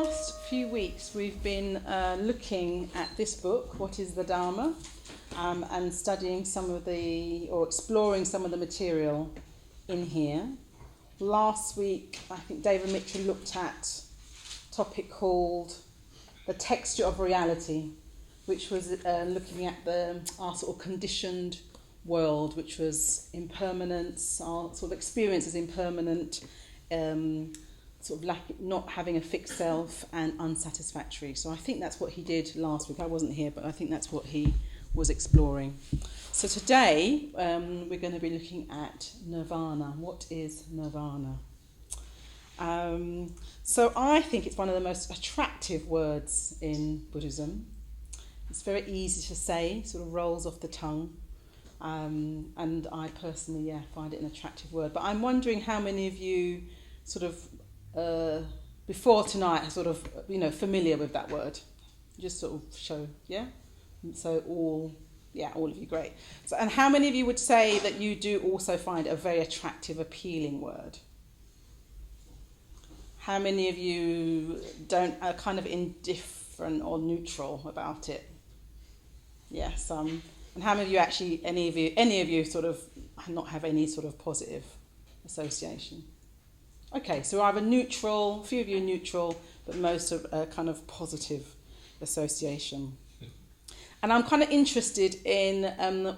last few weeks we've been looking at this book, What is the Dharma, and studying exploring some of the material in here. Last week, I think David Mitchell looked at a topic called The Texture of Reality, which was looking at our sort of conditioned world, which was impermanence, our sort of experience as impermanent, sort of not having a fixed self and unsatisfactory. So I think that's what he did last week. I wasn't here, but I think that's what he was exploring. So today we're going to be looking at Nirvana. What is Nirvana? So I think it's one of the most attractive words in Buddhism. It's very easy to say, sort of rolls off the tongue. And I personally, find it an attractive word. But I'm wondering how many of you sort of before tonight are sort of, familiar with that word. Just sort of show, yeah? So all of you, great. So, and how many of you would say that you do also find it a very attractive, appealing word? How many of you are kind of indifferent or neutral about it? Yeah, some. And how many of you actually, any of you sort of not have any sort of positive association? Okay, so either neutral, a few of you are neutral, but most of a kind of positive association. And I'm kind of interested in,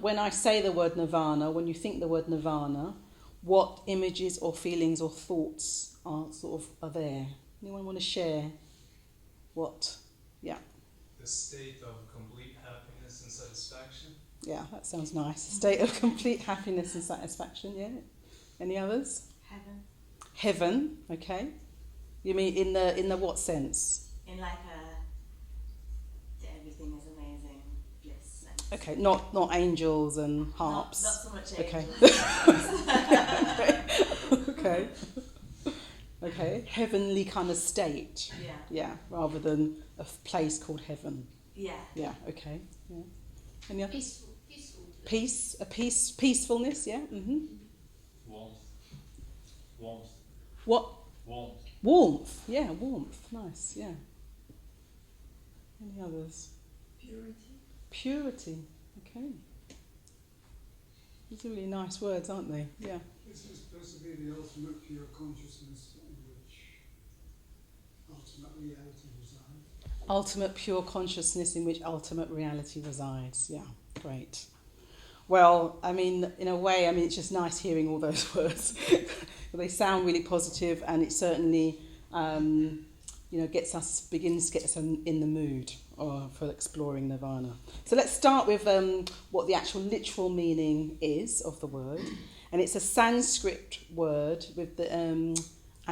when I say the word nirvana, when you think the word nirvana, what images or feelings or thoughts are there? Anyone want to share what? Yeah. The state of complete happiness and satisfaction. Yeah, that sounds nice. A state of complete happiness and satisfaction, yeah. Any others? Heaven, okay. You mean in the what sense? In like everything is amazing, bliss. Okay, not angels and harps. Not so much angels. Okay. Okay, heavenly kind of state. Yeah. Yeah, rather than a place called heaven. Yeah. Yeah, okay. Yeah. Any others? Peaceful. Peacefulness, yeah. Mm-hmm. Warmth. What? Warmth, yeah, warmth. Nice, yeah. Any others? Purity, okay. These are really nice words, aren't they? Yeah. This is supposed to be the ultimate pure consciousness in which ultimate reality resides. Ultimate pure consciousness in which ultimate reality resides. Yeah, great. Well, I mean, in a way, it's just nice hearing all those words. They sound really positive, and it certainly, begins to get us in the mood for exploring Nirvana. So let's start with what the actual literal meaning is of the word, and it's a Sanskrit word with and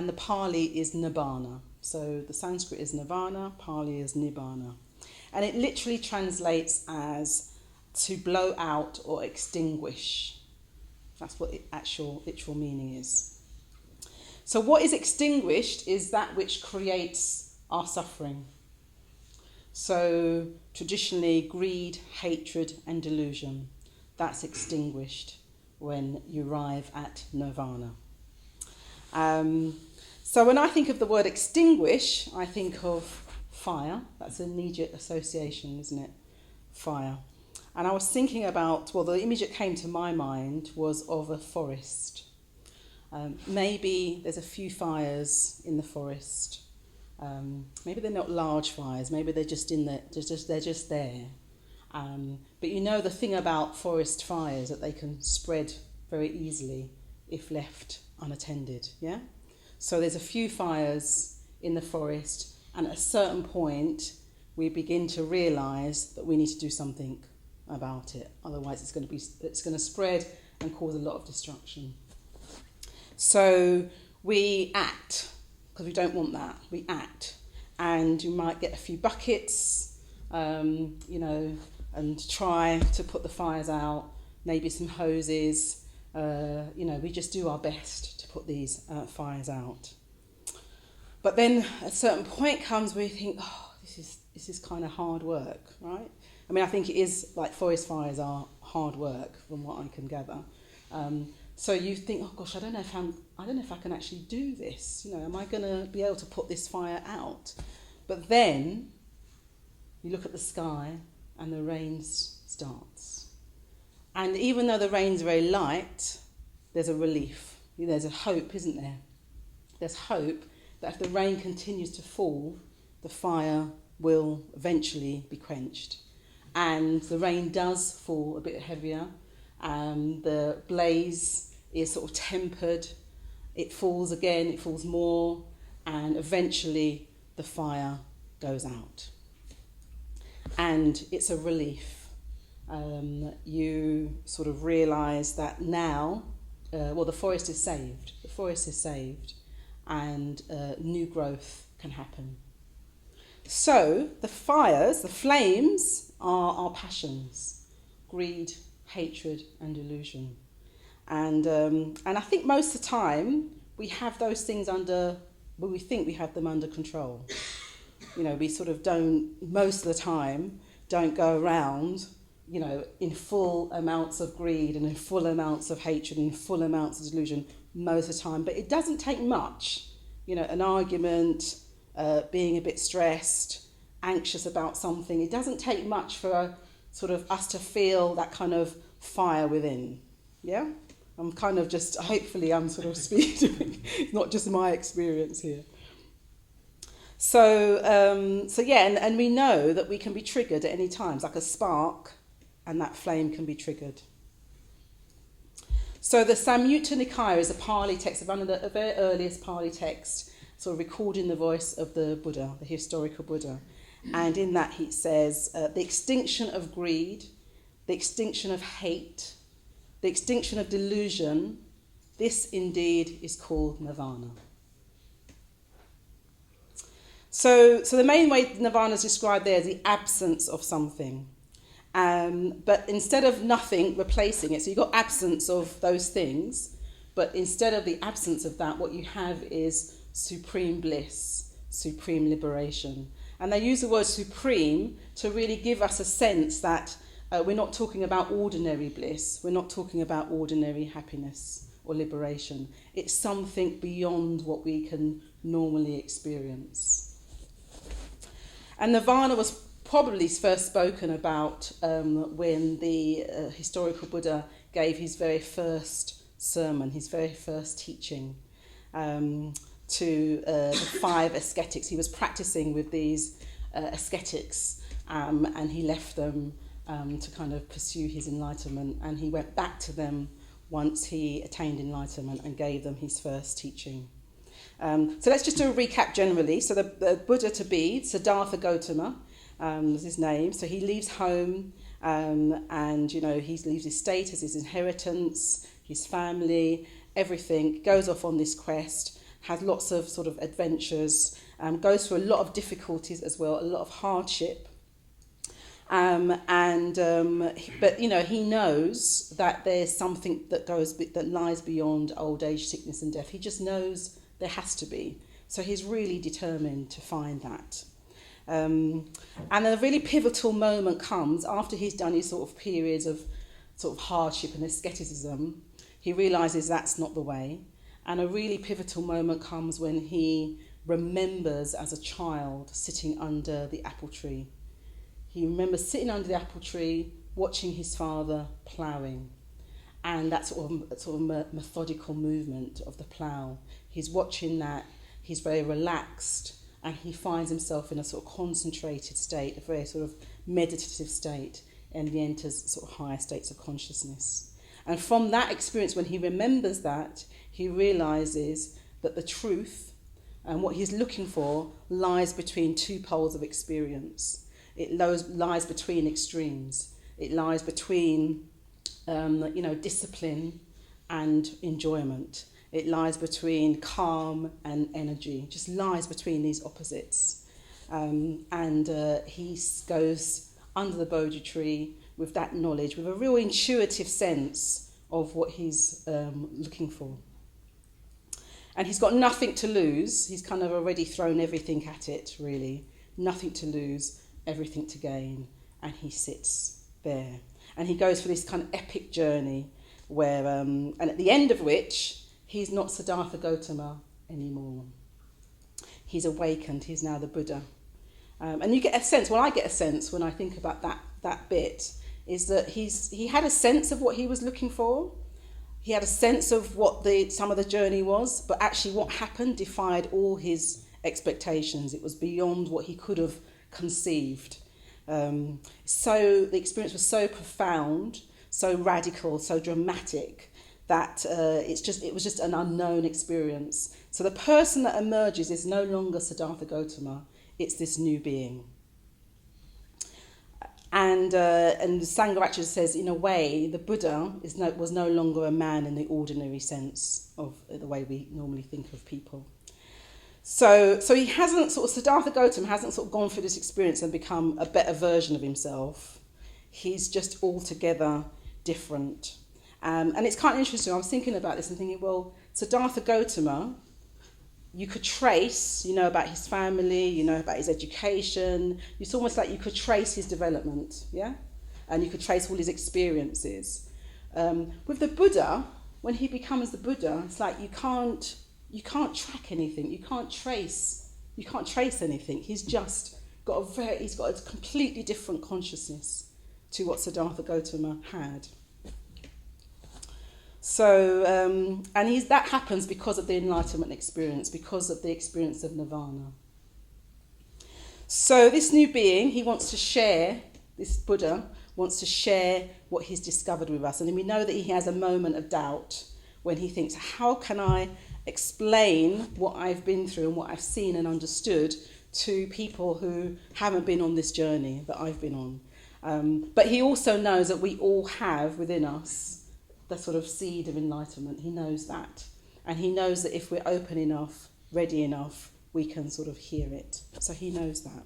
the Pali is Nibbana. So the Sanskrit is Nirvana, Pali is Nibbana, and it literally translates as to blow out or extinguish. That's what the actual literal meaning is. So what is extinguished is that which creates our suffering. So traditionally, greed, hatred and delusion, that's extinguished when you arrive at nirvana. So when I think of the word extinguish, I think of fire. That's an immediate association, isn't it? Fire. And I was thinking about, the image that came to my mind was of a forest. Maybe there's a few fires in the forest. Maybe they're not large fires. Maybe they're just they're just there. But the thing about forest fires that they can spread very easily if left unattended. Yeah. So there's a few fires in the forest, and at a certain point, we begin to realise that we need to do something about it. Otherwise, it's going to spread and cause a lot of destruction. So we act, because we don't want that. We act, and you might get a few buckets, and try to put the fires out. Maybe some hoses. We just do our best to put these fires out. But then a certain point comes where you think, this is kind of hard work, right? I think it is, like, forest fires are hard work from what I can gather. So you think, oh gosh, I don't know if I can actually do this. Am I going to be able to put this fire out? But then you look at the sky and the rain starts. And even though the rain's very light, there's a relief. There's a hope, isn't there? There's hope that if the rain continues to fall, the fire will eventually be quenched. And the rain does fall a bit heavier. The blaze is sort of tempered. It falls again, it falls more, and eventually the fire goes out. And it's a relief. You sort of realise that now, the forest is saved. The forest is saved, and new growth can happen. So the fires, the flames, are our passions: greed, hatred, and delusion. And I think most of the time we have those things we think we have them under control. We sort of most of the time, don't go around, in full amounts of greed and in full amounts of hatred and in full amounts of delusion most of the time. But it doesn't take much, an argument, being a bit stressed, anxious about something. It doesn't take much for sort of us to feel that kind of fire within. Yeah? I'm kind of just, hopefully I'm sort of speaking, it's not just my experience here. So and we know that we can be triggered at any time, like a spark, and that flame can be triggered. So the Samyutta Nikaya is a Pali text, one of the very earliest Pali texts, sort of recording the voice of the Buddha, the historical Buddha. And in that he says, the extinction of greed, the extinction of hate, the extinction of delusion, this indeed is called Nirvana. So the main way Nirvana is described there is the absence of something. But instead of nothing, replacing it. So you've got absence of those things, but instead of the absence of that, what you have is supreme bliss, supreme liberation. And they use the word supreme to really give us a sense that we're not talking about ordinary bliss. We're not talking about ordinary happiness or liberation. It's something beyond what we can normally experience. And Nirvana was probably first spoken about when the historical Buddha gave his very first sermon, his very first teaching to the 5 ascetics. He was practicing with these ascetics and he left them to kind of pursue his enlightenment, and he went back to them once he attained enlightenment and gave them his first teaching. So let's just do a recap generally. So the Buddha to be, Siddhartha Gautama, is his name. So he leaves home and, he leaves his status, his inheritance, his family, everything, goes off on this quest, has lots of sort of adventures, goes through a lot of difficulties as well, a lot of hardship. But he knows that there's something that lies beyond old age, sickness and death. He just knows there has to be. So he's really determined to find that. And a really pivotal moment comes after he's done his sort of periods of sort of hardship and asceticism. He realises that's not the way. And a really pivotal moment comes when he remembers as a child sitting under the apple tree. He remembers sitting under the apple tree, watching his father ploughing, and that sort of methodical movement of the plough. He's watching that. He's very relaxed, and he finds himself in a sort of concentrated state, a very sort of meditative state, and he enters sort of higher states of consciousness. And from that experience, when he remembers that, he realises that the truth and what he's looking for lies between 2 poles of experience. It lies between extremes. It lies between, discipline and enjoyment. It lies between calm and energy. It just lies between these opposites. He goes under the Bodhi tree with that knowledge, with a real intuitive sense of what he's looking for. And he's got nothing to lose. He's kind of already thrown everything at it, really. Nothing to lose, everything to gain, and he sits there. And he goes for this kind of epic journey where, and at the end of which, he's not Siddhartha Gautama anymore. He's awakened, he's now the Buddha. And you get a sense, well, I get a sense when I think about that bit, is that he had a sense of what he was looking for. He had a sense of what some of the journey was, but actually what happened defied all his expectations. It was beyond what he could have conceived. So the experience was so profound, so radical, so dramatic, that it was just an unknown experience. So the person that emerges is no longer Siddhartha Gautama, it's this new being. And Sangharakshita says, in a way, the Buddha was no longer a man in the ordinary sense of the way we normally think of people. So he hasn't Siddhartha Gautama hasn't gone through this experience and become a better version of himself. He's just altogether different. And it's kind of interesting. I was thinking about this and thinking, well, Siddhartha Gautama, you could trace, about his family, about his education. It's almost like you could trace his development, yeah? And you could trace all his experiences. With the Buddha, when he becomes the Buddha, it's like you can't track anything. You can't trace anything. He's got a completely different consciousness to what Siddhartha Gautama had. So, that happens because of the enlightenment experience, because of the experience of Nirvana. So this new being, this Buddha wants to share what he's discovered with us. And then we know that he has a moment of doubt when he thinks, how can I explain what I've been through and what I've seen and understood to people who haven't been on this journey that I've been on? But he also knows that we all have within us the sort of seed of enlightenment. He knows that. And he knows that if we're open enough, ready enough, we can sort of hear it. So he knows that.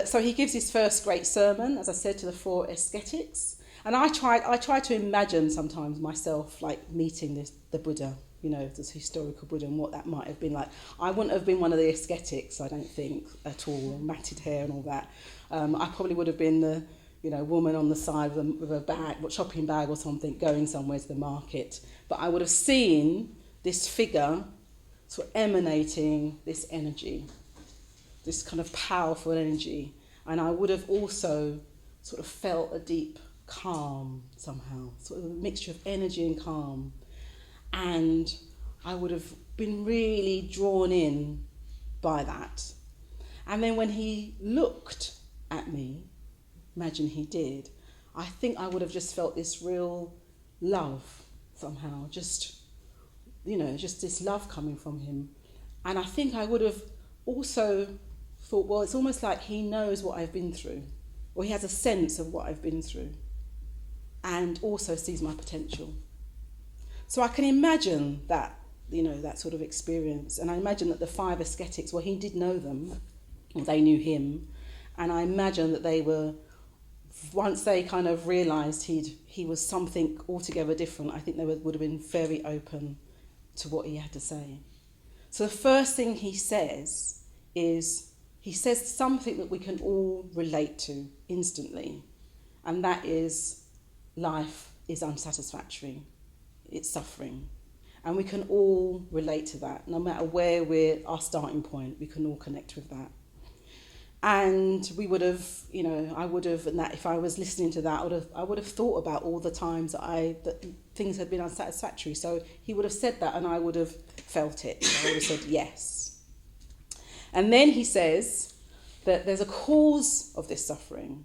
So he gives his first great sermon, as I said, to the 4 ascetics. And I try to imagine sometimes myself like meeting the Buddha, this historical Buddha, and what that might have been like. I wouldn't have been one of the ascetics, I don't think, at all, matted hair and all that. I probably would have been the woman on the side with a bag, shopping bag or something, going somewhere to the market. But I would have seen this figure sort of emanating this energy, this kind of powerful energy. And I would have also sort of felt a deep calm somehow, sort of a mixture of energy and calm. And I would have been really drawn in by that. And then when he looked at me, imagine he did, I think I would have just felt this real love somehow, just this love coming from him. And I think I would have also thought, well, it's almost like he knows what I've been through, or he has a sense of what I've been through, and also sees my potential. So I can imagine that, that sort of experience. And I imagine that the 5 ascetics, well, he did know them, or they knew him, and I imagine that they were, once they kind of realised he was something altogether different, I think they would have been very open to what he had to say. So the first thing he says is, he says something that we can all relate to instantly, and that is, life is unsatisfactory, it's suffering. And we can all relate to that, no matter where our starting point, we can all connect with that. And we would have, I would have, and that if I was listening to that, I would have thought about all the times that things had been unsatisfactory. So he would have said that, and I would have felt it. I would have said yes. And then he says that there's a cause of this suffering.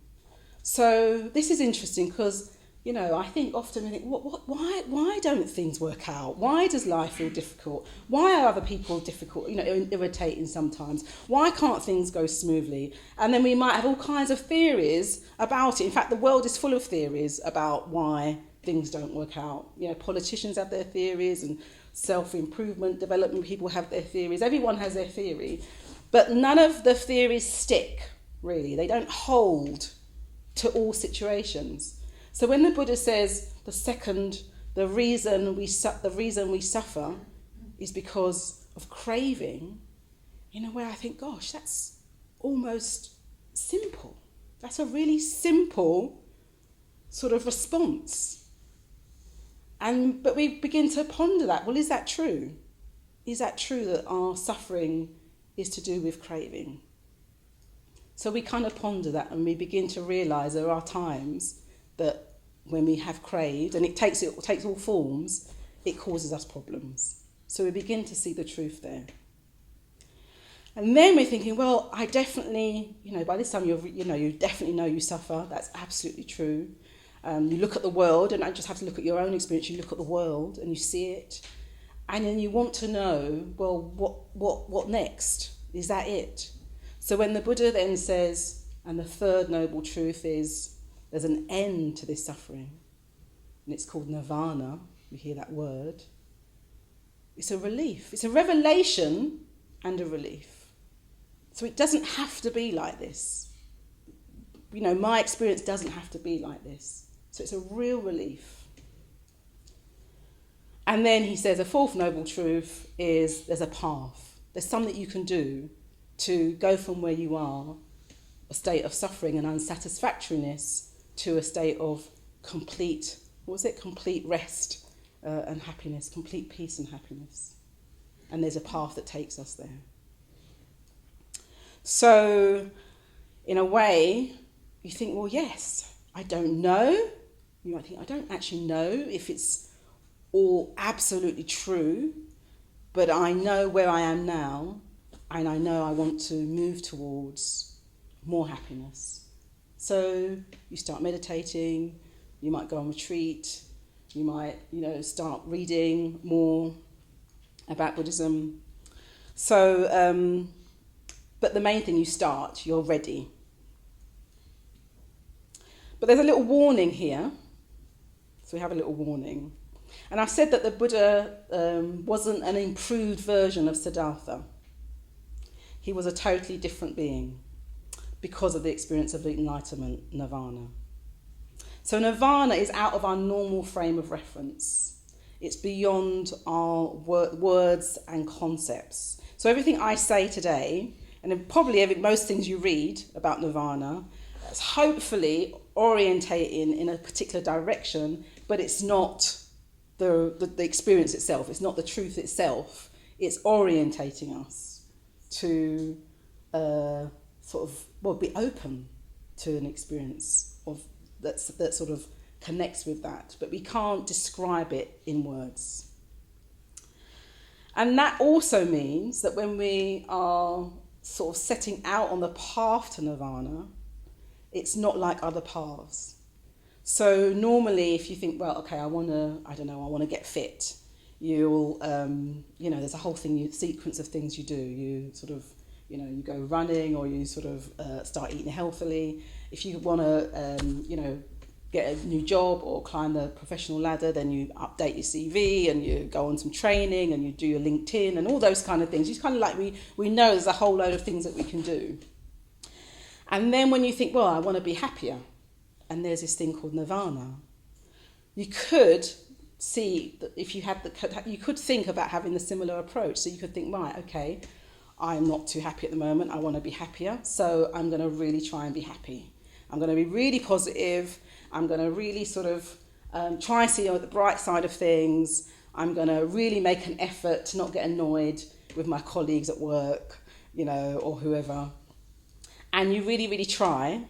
So this is interesting because, I think often we think, why don't things work out? Why does life feel difficult? Why are other people difficult, irritating sometimes? Why can't things go smoothly? And then we might have all kinds of theories about it. In fact, the world is full of theories about why things don't work out. Politicians have their theories, and self-improvement, development people have their theories. Everyone has their theory. But none of the theories stick, really. They don't hold to all situations. So when the Buddha says the reason we suffer is because of craving, in a way I think, gosh, that's almost simple. That's a really simple sort of response. But we begin to ponder that. Well, is that true? Is that true that our suffering is to do with craving. So we kind of ponder that and we begin to realise there are times that when we have craved, and it takes all forms, it causes us problems. So we begin to see the truth there. And then we're thinking, well, I definitely, by this time you definitely know you suffer. That's absolutely true. You look at the world, and I just have to look at your own experience. You look at the world and you see it, and then you want to know, well, what next? Is that it? So when the Buddha then says, and the third noble truth is, there's an end to this suffering, and it's called Nirvana. We hear that word. It's a relief. It's a revelation and a relief. So it doesn't have to be like this. My experience doesn't have to be like this. So it's a real relief. And then he says a fourth noble truth is there's a path. There's something you can do to go from where you are, a state of suffering and unsatisfactoriness, to a state of complete rest and happiness, complete peace and happiness. And there's a path that takes us there. So, in a way, you think, well, yes, I don't know. You might think, I don't actually know if it's all absolutely true, but I know where I am now, and I know I want to move towards more happiness. So you start meditating, you might go on retreat, you might, start reading more about Buddhism. So, but the main thing, you're ready. But there's a little warning here. So we have a little warning. And I said that the Buddha wasn't an improved version of Siddhartha. He was a totally different being because of the experience of enlightenment, Nirvana. So Nirvana is out of our normal frame of reference. It's beyond our words and concepts. So everything I say today, and probably most things you read about Nirvana, is hopefully orientating in a particular direction, but it's not the experience itself. It's not the truth itself. It's orientating us to be open to an experience of that sort of connects with that, but we can't describe it in words. And that also means that when we are sort of setting out on the path to Nirvana, it's not like other paths. So normally, if you think, well, okay, I want to get fit, you'll, there's a whole sequence of things you do. You sort of, you go running, or you sort of start eating healthily. If you want to, get a new job or climb the professional ladder, then you update your CV and you go on some training and you do your LinkedIn and all those kind of things. It's kind of like we know there's a whole load of things that we can do. And then when you think, well, I want to be happier, and there's this thing called Nirvana, you could see that if you you could think about having a similar approach. So you could think, right, okay, I'm not too happy at the moment. I want to be happier. So I'm going to really try and be happy. I'm going to be really positive. I'm going to really sort of try and see the bright side of things. I'm going to really make an effort to not get annoyed with my colleagues at work, or whoever. And you really, really try.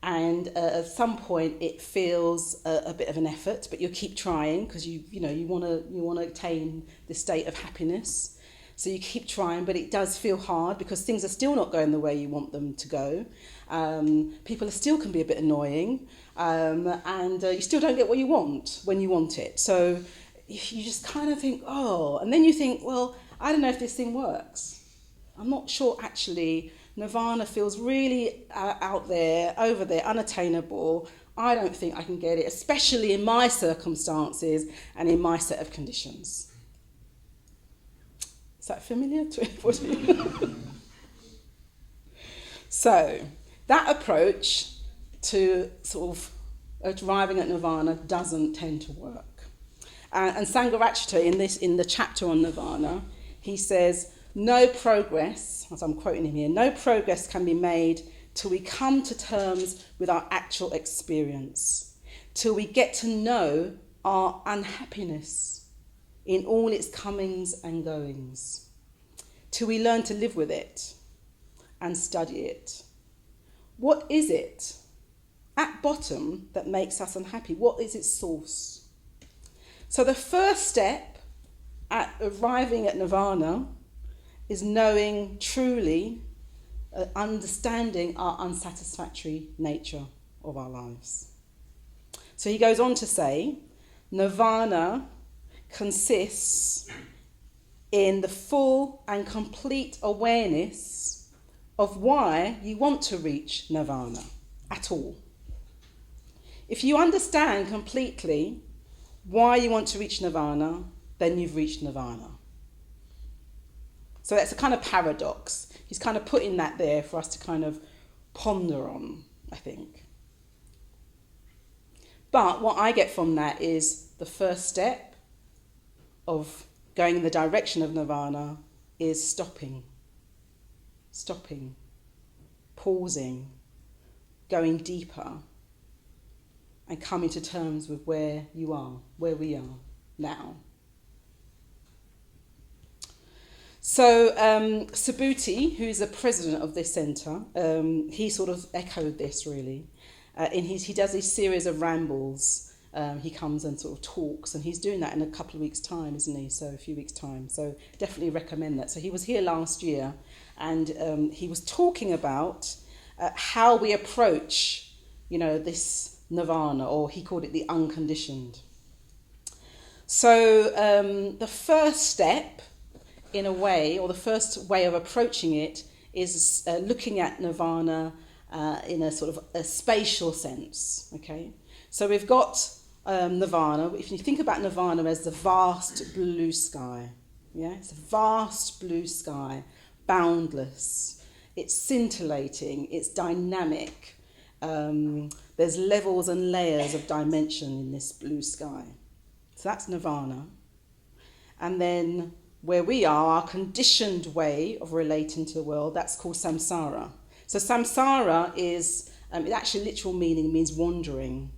And at some point it feels a bit of an effort, but you keep trying because you want to attain this state of happiness. So you keep trying, but it does feel hard because things are still not going the way you want them to go. People still can be a bit annoying, and you still don't get what you want when you want it. So you just kind of think, and then you think, well, I don't know if this thing works. I'm not sure actually. Nirvana feels really out there, over there, unattainable. I don't think I can get it, especially in my circumstances and in my set of conditions. Is that familiar to everybody? So, that approach to sort of arriving at Nirvana doesn't tend to work. And Sangharakshita, in the chapter on Nirvana, he says, no progress, as I'm quoting him here, no progress can be made till we come to terms with our actual experience, till we get to know our unhappiness in all its comings and goings, till we learn to live with it and study it. What is it at bottom that makes us unhappy? What is its source? So the first step at arriving at Nirvana is knowing truly, understanding our unsatisfactory nature of our lives. So he goes on to say, Nirvana consists in the full and complete awareness of why you want to reach Nirvana at all. If you understand completely why you want to reach Nirvana, then you've reached Nirvana. So that's a kind of paradox. He's kind of putting that there for us to kind of ponder on, I think. But what I get from that is the first step of going in the direction of Nirvana is stopping, pausing, going deeper, and coming to terms with where you are, where we are now. So Subhuti, who is the president of this centre, he sort of echoed this really. He does these series of rambles. He comes and sort of talks, and he's doing that in a couple of weeks' time, isn't he? So a few weeks' time. So definitely recommend that. So he was here last year, and he was talking about how we approach, this nirvana, or he called it the unconditioned. So the first step, in a way, or the first way of approaching it, is looking at nirvana in a sort of a spatial sense. Okay, so we've got nirvana. If you think about nirvana as the vast blue sky, yeah, it's a vast blue sky, boundless. It's scintillating. It's dynamic. There's levels and layers of dimension in this blue sky. So that's nirvana. And then where we are, our conditioned way of relating to the world, that's called samsara. So samsara is, it actually literal meaning means wandering,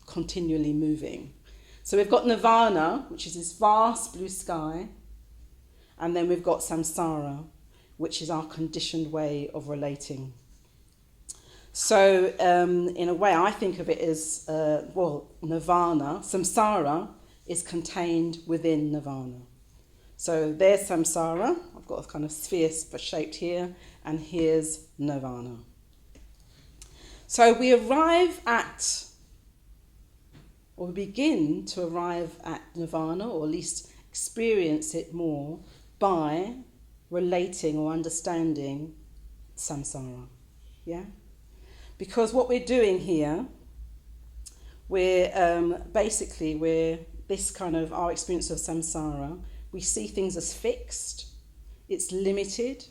continually moving. So we've got nirvana, which is this vast blue sky, and then we've got samsara, which is our conditioned way of relating. So in a way, I think of it as, nirvana, samsara is contained within nirvana. So there's samsara. I've got a kind of sphere shaped here, and here's nirvana. So we begin to arrive at nirvana, or at least experience it more, by relating or understanding samsara. Yeah? Because what we're doing here, we're this kind of our experience of samsara, we see things as fixed, it's limited,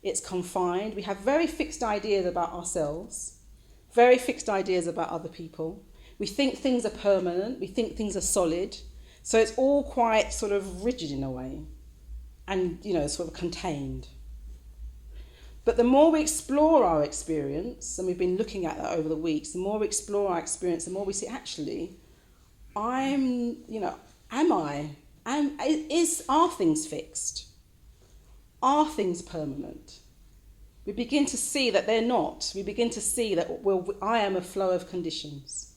it's confined. We have very fixed ideas about ourselves, very fixed ideas about other people. We think things are permanent, we think things are solid. So it's all quite sort of rigid in a way and, sort of contained. But the more we explore our experience, and we've been looking at that over the weeks, the more we explore our experience, the more we see, actually, are things fixed? Are things permanent? We begin to see that they're not. We begin to see that, I am a flow of conditions.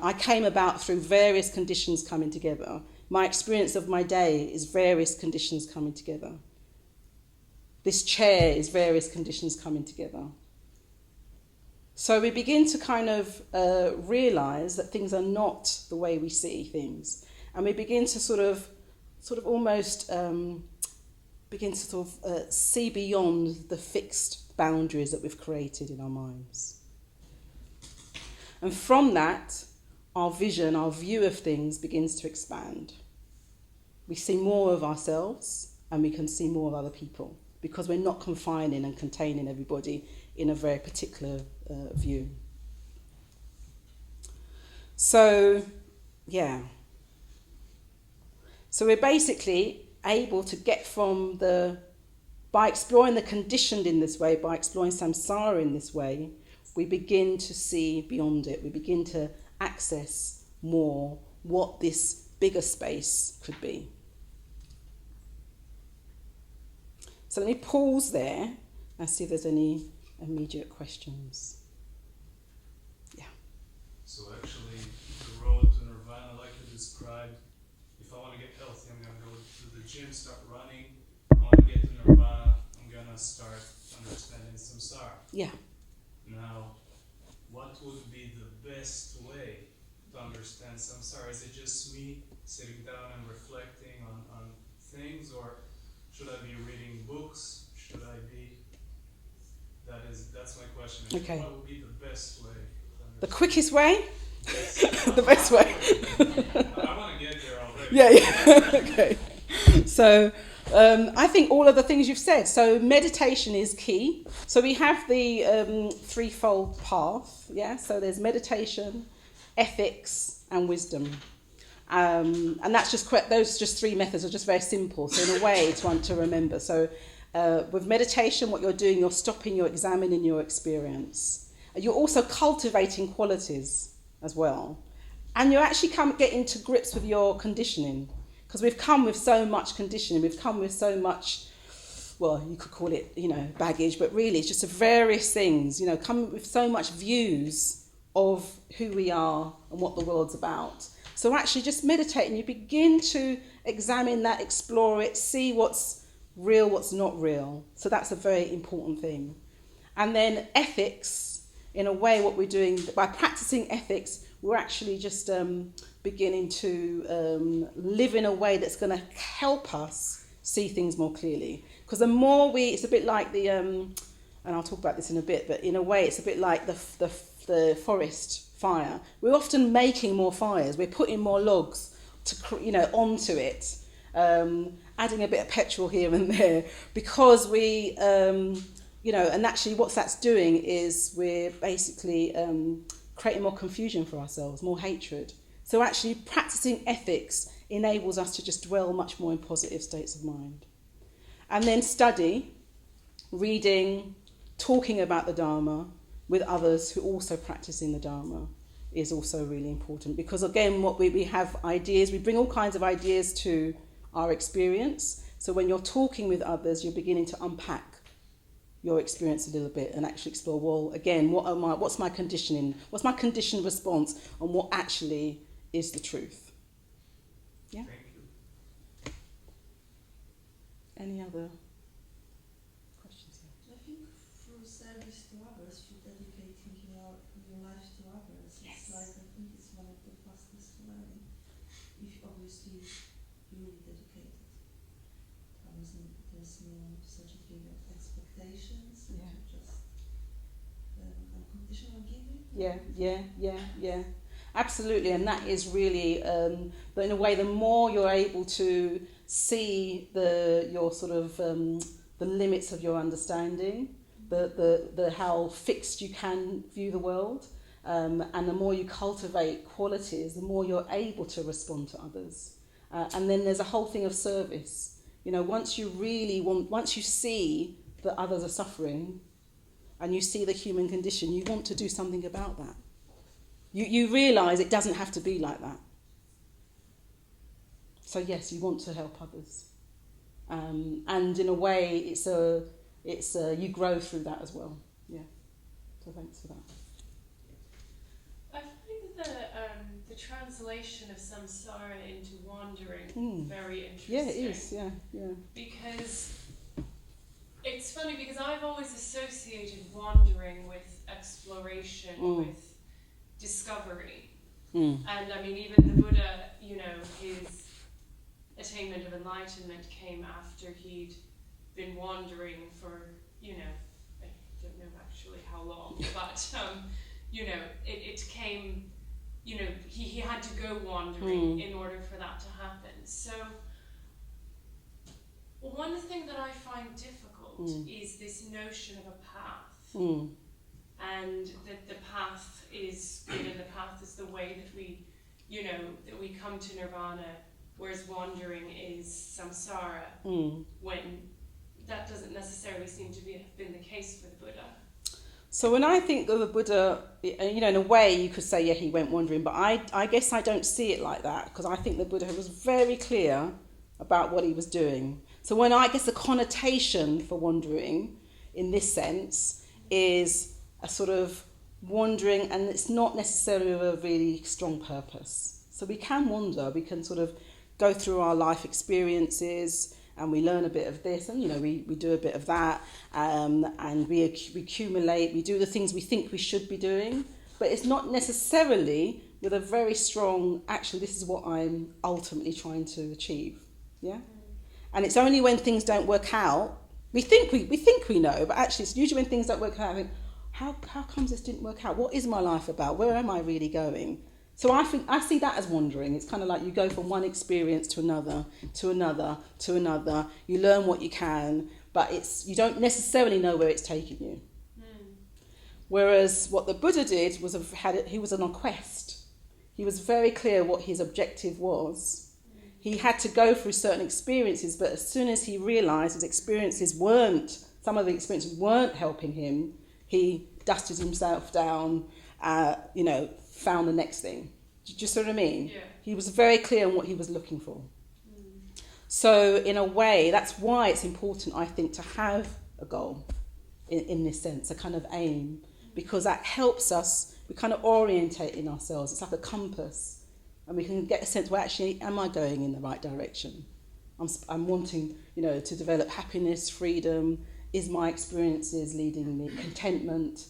I came about through various conditions coming together. My experience of my day is various conditions coming together. This chair is various conditions coming together. So we begin to kind of realise that things are not the way we see things. And we begin to sort of almost see beyond the fixed boundaries that we've created in our minds. And from that, our vision, our view of things begins to expand. We see more of ourselves, and we can see more of other people, because we're not confining and containing everybody in a very particular view. So, yeah. So we're basically able to get by exploring the conditioned in this way, by exploring samsara in this way, we begin to see beyond it. We begin to access more what this bigger space could be. So let me pause there and see if there's any immediate questions. So actually, the road to Nirvana, like you described, if I want to get healthy, I'm going to go to the gym, start running. I want to get to Nirvana, I'm going to start understanding samsara. Yeah. Now, what would be the best way to understand samsara? Is it just me sitting down and reflecting on things, or should I be reading books? Should I be... That's my question. Okay. What would be the best way? The quickest way? Yes. The best way? I want to get there already. Yeah. Okay. So I think all of the things you've said. So meditation is key. So we have the threefold path. Yeah. So there's meditation, ethics, and wisdom. And that's just those just three methods are just very simple. So in a way, it's one to remember. So with meditation, what you're doing, you're stopping, you're examining your experience. You're also cultivating qualities as well. And you're actually getting to grips with your conditioning. Because we've come with so much conditioning, we've come with so much, well, you could call it, baggage, but really it's just various things, come with so much views of who we are and what the world's about. So actually just meditate and you begin to examine that, explore it, see what's real, what's not real. So that's a very important thing. And then ethics, in a way, what we're doing, by practicing ethics, we're actually just beginning to live in a way that's going to help us see things more clearly. Because the more it's a bit like the, and I'll talk about this in a bit, but in a way it's a bit like the forest fire. We're often making more fires. We're putting more logs onto it, adding a bit of petrol here and there, because we, and actually what that's doing is we're basically creating more confusion for ourselves, more hatred. So actually practicing ethics enables us to just dwell much more in positive states of mind. And then study, reading, talking about the Dharma with others who also practicing the Dharma is also really important. Because again, what we have ideas, we bring all kinds of ideas to our experience. So when you're talking with others, you're beginning to unpack your experience a little bit and actually explore, well, again, what's my conditioning? What's my conditioned response on what actually is the truth? Yeah? Thank you. Any other questions? I think through service to others, through dedicating your life to others, Yes. it's like, I think it's one of the fastest learning. If obviously you really dedicate it. There's no such a thing of expectations, Yeah. just unconditional giving. Yeah. Absolutely, and that is really, but in a way, the more you're able to see your sort of the limits of your understanding, the how fixed you can view the world, and the more you cultivate qualities, the more you're able to respond to others. And then there's a whole thing of service. Once you see that others are suffering, and you see the human condition, you want to do something about that. You realise it doesn't have to be like that. So yes, you want to help others, and in a way, it's you grow through that as well. Yeah. So thanks for that. I find the translation of samsara into wandering very interesting. Yeah, it is. Yeah. Because it's funny, because I've always associated wandering with exploration, with discovery. And I mean, even the Buddha, his attainment of enlightenment came after he'd been wandering for, I don't know actually how long, but, it came, he had to go wandering in order for that to happen. So one thing that I find difficult is this notion of a path. And that the path is good and the path is the way that we, that we come to nirvana, whereas wandering is samsara, when that doesn't necessarily seem to have been the case for the Buddha. So when I think of the Buddha, in a way you could say, yeah, he went wandering, but I guess I don't see it like that, because I think the Buddha was very clear about what he was doing. So when I guess the connotation for wandering in this sense is a sort of wandering, and it's not necessarily with a really strong purpose. So we can wander, we can sort of go through our life experiences, and we learn a bit of this, and we do a bit of that, and we accumulate, we do the things we think we should be doing, but it's not necessarily with a very strong, actually this is what I'm ultimately trying to achieve, yeah? And it's only when things don't work out, we think we know, but actually it's usually when things don't work out, I think, how comes this didn't work out? What is my life about? Where am I really going? So I see that as wandering. It's kind of like you go from one experience to another, to another, to another. You learn what you can, but you don't necessarily know where it's taking you. Whereas what the Buddha did was he was on a quest. He was very clear what his objective was. He had to go through certain experiences, but as soon as he realised some of the experiences weren't helping him, he dusted himself down, found the next thing. Do you see what I mean? Yeah. He was very clear on what he was looking for. So in a way, that's why it's important, I think, to have a goal in this sense, a kind of aim, because that helps us, we kind of orientate in ourselves. It's like a compass, and we can get a sense, well, actually, am I going in the right direction? I'm wanting, to develop happiness, freedom. Is my experiences leading me, contentment,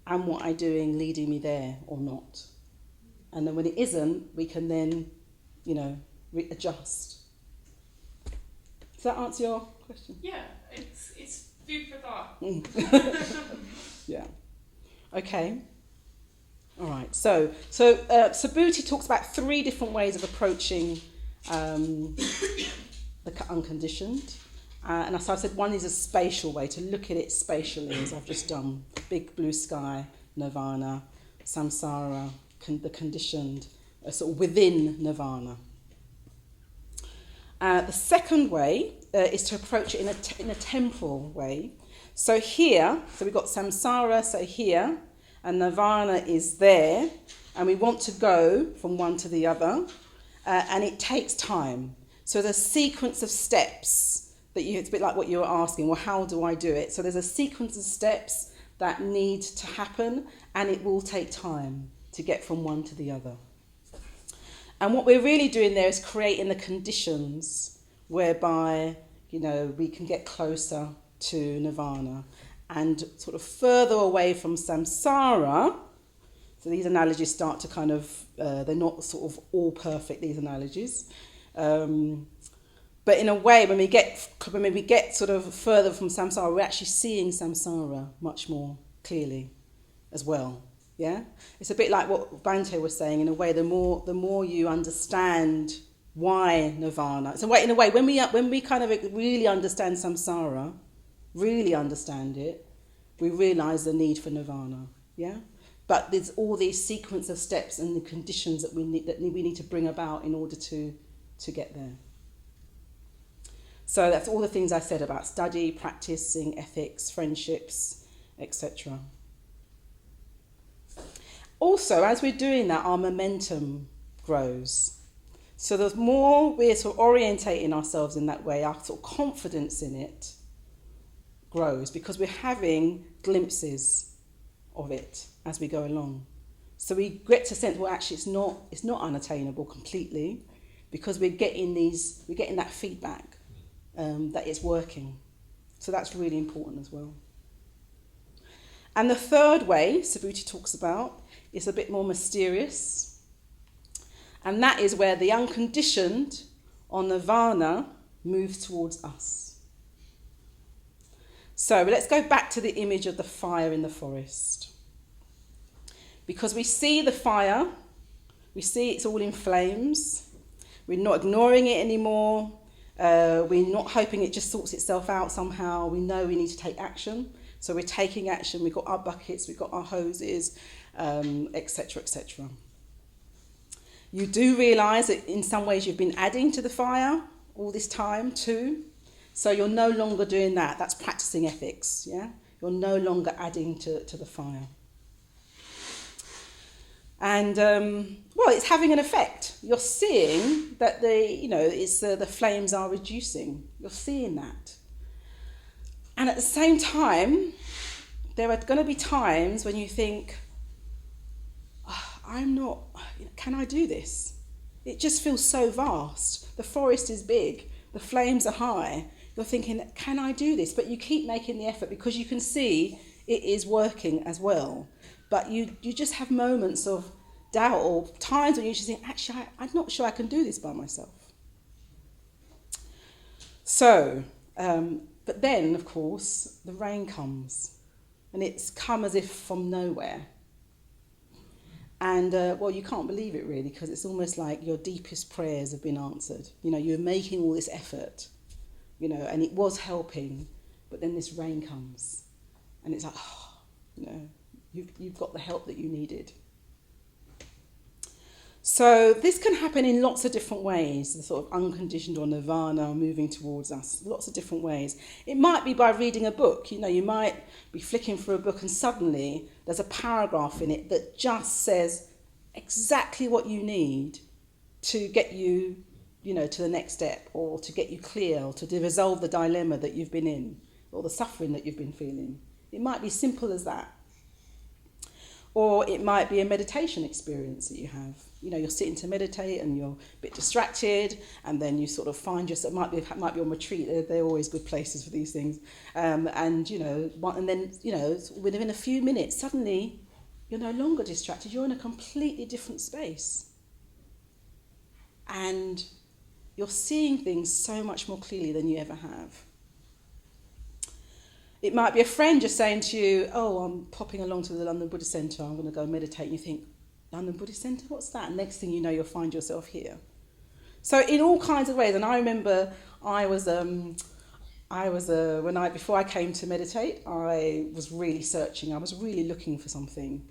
and what I'm doing leading me there or not? And then when it isn't, we can then, adjust. Does that answer your question? Yeah, it's food for thought. Yeah. Okay. All right. So Subhuti talks about 3 different ways of approaching the unconditioned. And so I said one is a spatial way, to look at it spatially, as I've just done. Big blue sky, nirvana, samsara, the conditioned, sort of within nirvana. The second way is to approach it in a temporal way. So we've got samsara, so here, and nirvana is there, and we want to go from one to the other, and it takes time. So there's a sequence of steps it's a bit like what you were asking, well, how do I do it? So there's a sequence of steps that need to happen, and it will take time to get from one to the other. And what we're really doing there is creating the conditions whereby, we can get closer to nirvana and sort of further away from samsara. So these analogies start to kind of, they're not sort of all perfect, these analogies. But in a way, when we get sort of further from samsara, we're actually seeing samsara much more clearly as well. Yeah? It's a bit like what Bhante was saying, in a way, the more you understand why nirvana. So in a way, when we kind of really understand samsara, really understand it, we realise the need for nirvana. Yeah? But there's all these sequence of steps and the conditions that we need to bring about in order to get there. So that's all the things I said about study, practicing, ethics, friendships, etc. Also, as we're doing that, our momentum grows. So the more we're sort of orientating ourselves in that way, our sort of confidence in it grows, because we're having glimpses of it as we go along. So we get to sense, well, actually, it's not unattainable completely, because we're getting that feedback. That it's working. So that's really important as well. And the third way Subhuti talks about is a bit more mysterious. And that is where the unconditioned, or nirvana, moves towards us. So let's go back to the image of the fire in the forest. Because we see the fire, we see it's all in flames, we're not ignoring it anymore. We're not hoping it just sorts itself out somehow. We know we need to take action. So we're taking action. We've got our buckets, we've got our hoses, etc., etc. You do realise that in some ways you've been adding to the fire all this time too. So you're no longer doing that. That's practicing ethics, yeah? You're no longer adding to the fire. And well, it's having an effect. You're seeing that the flames are reducing. You're seeing that. And at the same time, there are going to be times when you think, can I do this? It just feels so vast. The forest is big. The flames are high. You're thinking, can I do this? But you keep making the effort because you can see it is working as well. But you just have moments of doubt or times when you just think, actually, I'm not sure I can do this by myself. So, but then, of course, the rain comes. And it's come as if from nowhere. And, well, you can't believe it really, because it's almost like your deepest prayers have been answered. You're making all this effort, and it was helping, but then this rain comes. And it's like, you've got the help that you needed. So this can happen in lots of different ways, the sort of unconditioned or nirvana moving towards us, lots of different ways. It might be by reading a book. You might be flicking through a book and suddenly there's a paragraph in it that just says exactly what you need to get you, to the next step, or to get you clear, or to resolve the dilemma that you've been in, or the suffering that you've been feeling. It might be simple as that. Or it might be a meditation experience that you have. You're sitting to meditate and you're a bit distracted, and then you sort of find yourself, it might be on retreat, they're always good places for these things. And then within a few minutes, suddenly you're no longer distracted, you're in a completely different space. And you're seeing things so much more clearly than you ever have. It might be a friend just saying to you, oh, I'm popping along to the London Buddhist Centre, I'm going to go meditate. And you think, London Buddhist Centre, what's that? And next thing you know, you'll find yourself here. So in all kinds of ways. And I remember before I came to meditate, I was really searching. I was really looking for something.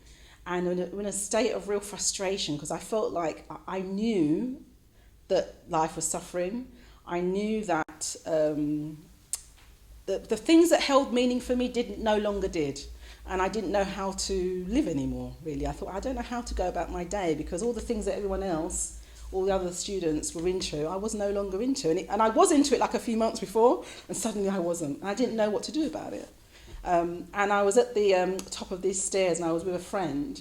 And in a state of real frustration, because I felt like I knew that life was suffering. I knew that the things that held meaning for me no longer did. And I didn't know how to live anymore, really. I thought, I don't know how to go about my day, because all the things that everyone else, all the other students were into, I was no longer into. And I was into it like a few months before, and suddenly I wasn't. And I didn't know what to do about it. And I was at the top of these stairs, and I was with a friend,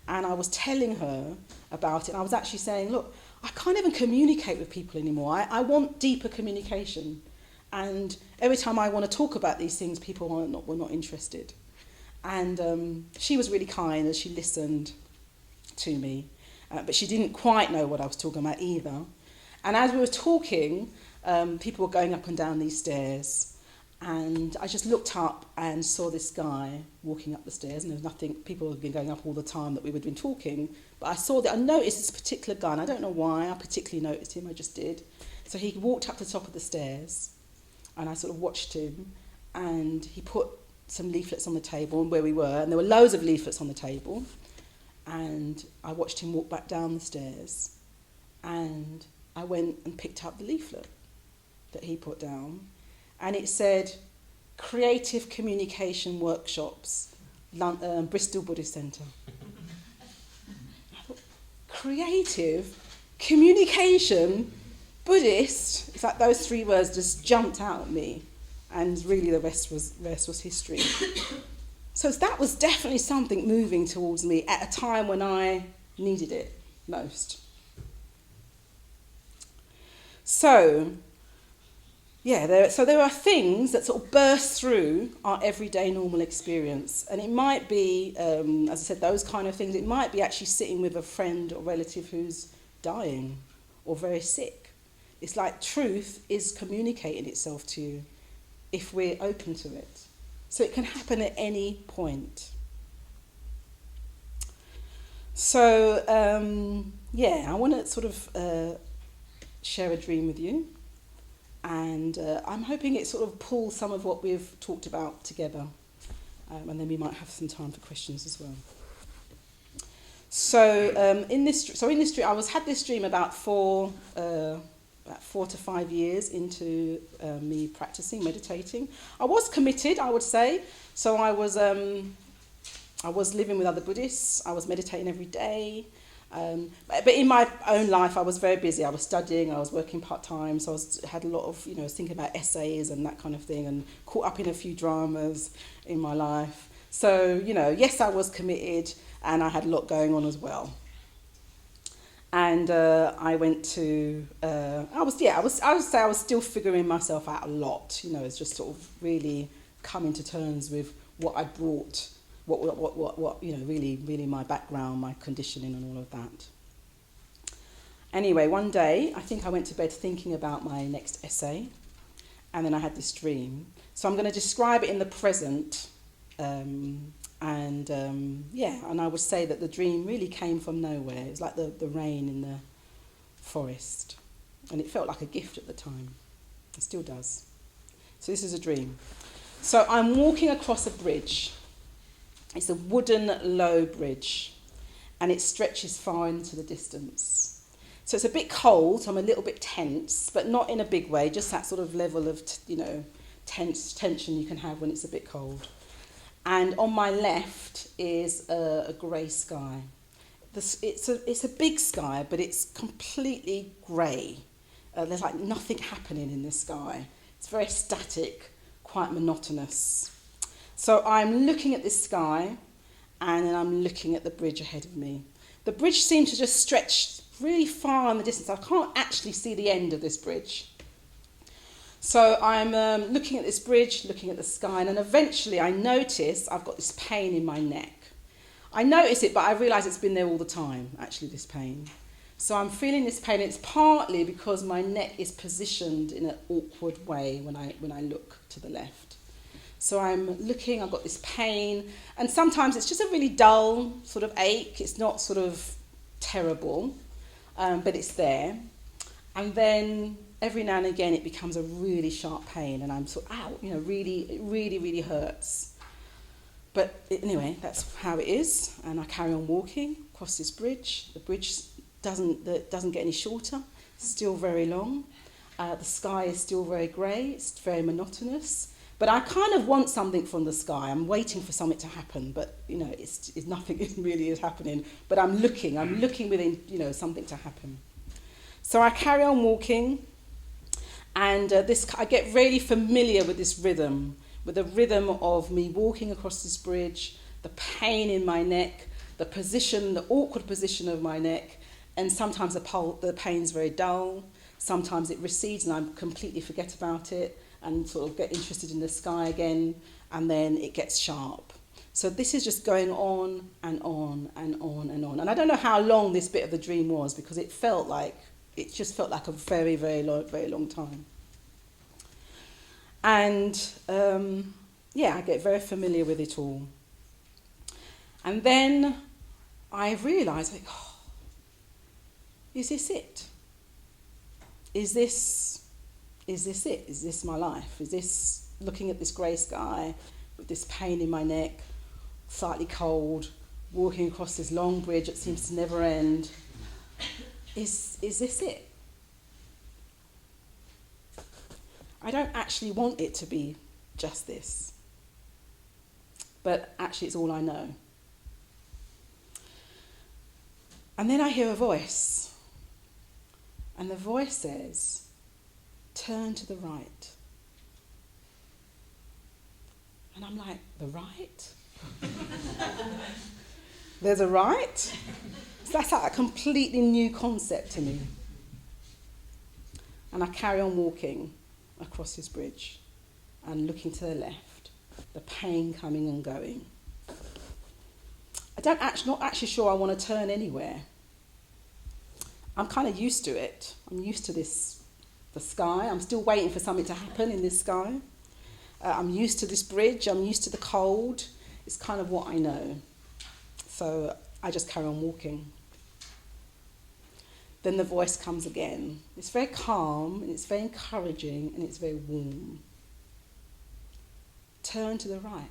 and I was telling her about it. And I was actually saying, look, I can't even communicate with people anymore. I want deeper communication. And every time I want to talk about these things, people were not interested. And she was really kind as she listened to me, but she didn't quite know what I was talking about either. And as we were talking, people were going up and down these stairs, and I just looked up and saw this guy walking up the stairs, and there was nothing, people had been going up all the time that we had been talking, but I noticed this particular guy, and I don't know why I particularly noticed him, I just did. So he walked up the top of the stairs, and I sort of watched him, and he put some leaflets on the table where we were, and there were loads of leaflets on the table, and I watched him walk back down the stairs, and I went and picked up the leaflet that he put down, and it said Creative Communication Workshops, Bristol Buddhist Centre. I thought, creative communication Buddhist, it's like those three words just jumped out at me. And really the rest was history. So that was definitely something moving towards me at a time when I needed it most. So, there are things that sort of burst through our everyday normal experience. And it might be, as I said, those kind of things. It might be actually sitting with a friend or relative who's dying or very sick. It's like truth is communicating itself to you if we're open to it. So it can happen at any point. So, I want to sort of share a dream with you. And I'm hoping it sort of pulls some of what we've talked about together. And then we might have some time for questions as well. So in this dream, I had this dream about 4 to 5 years into me practicing, meditating. I was committed, I would say. So I was I was living with other Buddhists. I was meditating every day. But in my own life, I was very busy. I was studying, I was working part-time, so had a lot of, I was thinking about essays and that kind of thing, and caught up in a few dramas in my life. So, yes, I was committed, and I had a lot going on as well. And I went to, I would say I was still figuring myself out a lot. It's just sort of really coming to terms with what I brought, what really my background, my conditioning and all of that. Anyway, one day, I think I went to bed thinking about my next essay, and then I had this dream. So I'm going to describe it in the present, and I would say that the dream really came from nowhere. It was like the rain in the forest, and it felt like a gift at the time. It still does. So this is a dream. So I'm walking across a bridge. It's a wooden low bridge, and it stretches far into the distance. So it's a bit cold, so I'm a little bit tense, but not in a big way, just that sort of level of, tension you can have when it's a bit cold. And on my left is a grey sky. It's a big sky, but it's completely grey. There's like nothing happening in the sky. It's very static, quite monotonous. So I'm looking at this sky, and then I'm looking at the bridge ahead of me. The bridge seems to just stretch really far in the distance. I can't actually see the end of this bridge. So I'm looking at this bridge, looking at the sky, and then eventually I notice I've got this pain in my neck. I notice it, but I realise it's been there all the time, actually, this pain. So I'm feeling this pain. It's partly because my neck is positioned in an awkward way when I look to the left. So I'm looking, I've got this pain, and sometimes it's just a really dull sort of ache. It's not sort of terrible, but it's there. And then every now and again it becomes a really sharp pain, and I'm sort of, ow, really, it really, really hurts. But anyway, that's how it is, and I carry on walking across this bridge. The bridge doesn't get any shorter, it's still very long. The sky is still very grey, it's very monotonous. But I kind of want something from the sky. I'm waiting for something to happen, but it's nothing really is happening. But I'm looking within something to happen. So I carry on walking, and I get really familiar with this rhythm, with the rhythm of me walking across this bridge, the pain in my neck, the awkward position of my neck, and sometimes the pain's very dull. Sometimes it recedes and I completely forget about it and sort of get interested in the sky again, and then it gets sharp. So this is just going on and on and on and on. And I don't know how long this bit of the dream was, because it just felt like a very, very long, very long time. And I get very familiar with it all. And then I realise, is this it? Is this it? Is this my life? Is this looking at this grey sky with this pain in my neck, slightly cold, walking across this long bridge that seems to never end? Is this it? I don't actually want it to be just this, but actually it's all I know. And then I hear a voice, and the voice says, "Turn to the right." And I'm like, the right? There's a right? So that's like a completely new concept to me. And I carry on walking across this bridge and looking to the left, the pain coming and going. Not actually sure I want to turn anywhere. I'm kind of used to it. I'm used to the sky. I'm still waiting for something to happen in this sky. I'm used to this bridge. I'm used to the cold. It's kind of what I know. So I just carry on walking. Then the voice comes again. It's very calm, and it's very encouraging, and it's very warm. Turn to the right.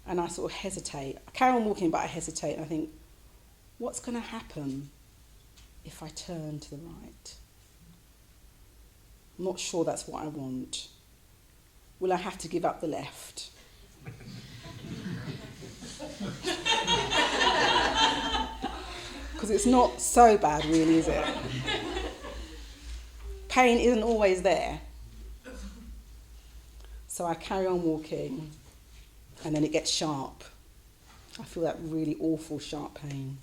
And I sort of hesitate. I carry on walking, but I hesitate, and I think, what's going to happen if I turn to the right? I'm not sure that's what I want. Will I have to give up the left? Because it's not so bad, really, is it? Pain isn't always there. So I carry on walking, and then it gets sharp. I feel that really awful sharp pain.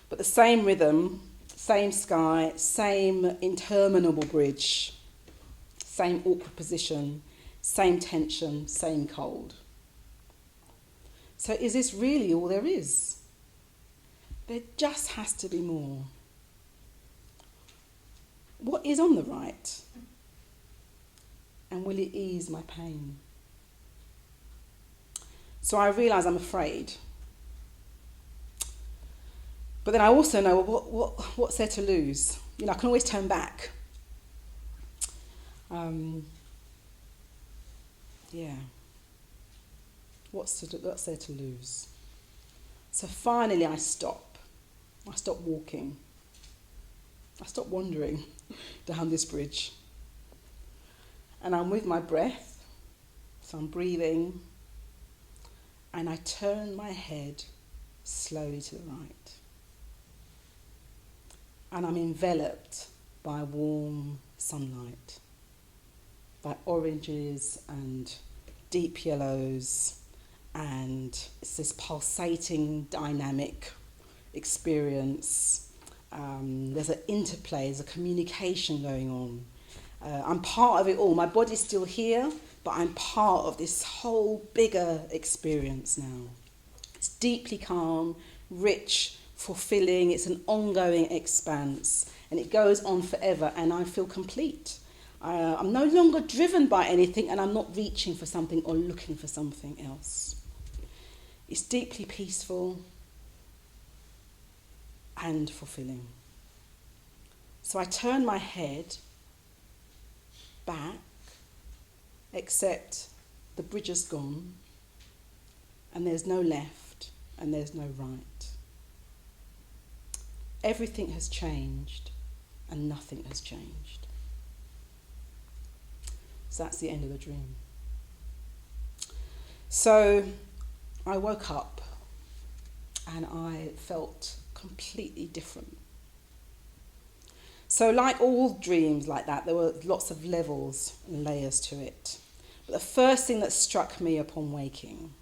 But the same rhythm, same sky, same interminable bridge, same awkward position, same tension, same cold. So is this really all there is? There just has to be more. What is on the right? And will it ease my pain? So I realise I'm afraid. But then I also know what's there to lose. You know, I can always turn back. What's there to lose? So finally I stop. I stop walking. I stop wandering down this bridge. And I'm with my breath. So I'm breathing. And I turn my head slowly to the right. And I'm enveloped by warm sunlight, by oranges and deep yellows, and it's this pulsating, dynamic experience. There's an interplay, there's a communication going on. I'm part of it all. My body's still here, but I'm part of this whole bigger experience now. It's deeply calm, rich, fulfilling. It's an ongoing expanse, and it goes on forever, and I feel complete. I'm no longer driven by anything, and I'm not reaching for something or looking for something else. It's deeply peaceful and fulfilling. So I turn my head back, except the bridge is gone, and there's no left, and there's no right. Everything has changed, and nothing has changed. So that's the end of the dream. So I woke up, and I felt completely different. So like all dreams like that, there were lots of levels and layers to it. But the first thing that struck me upon waking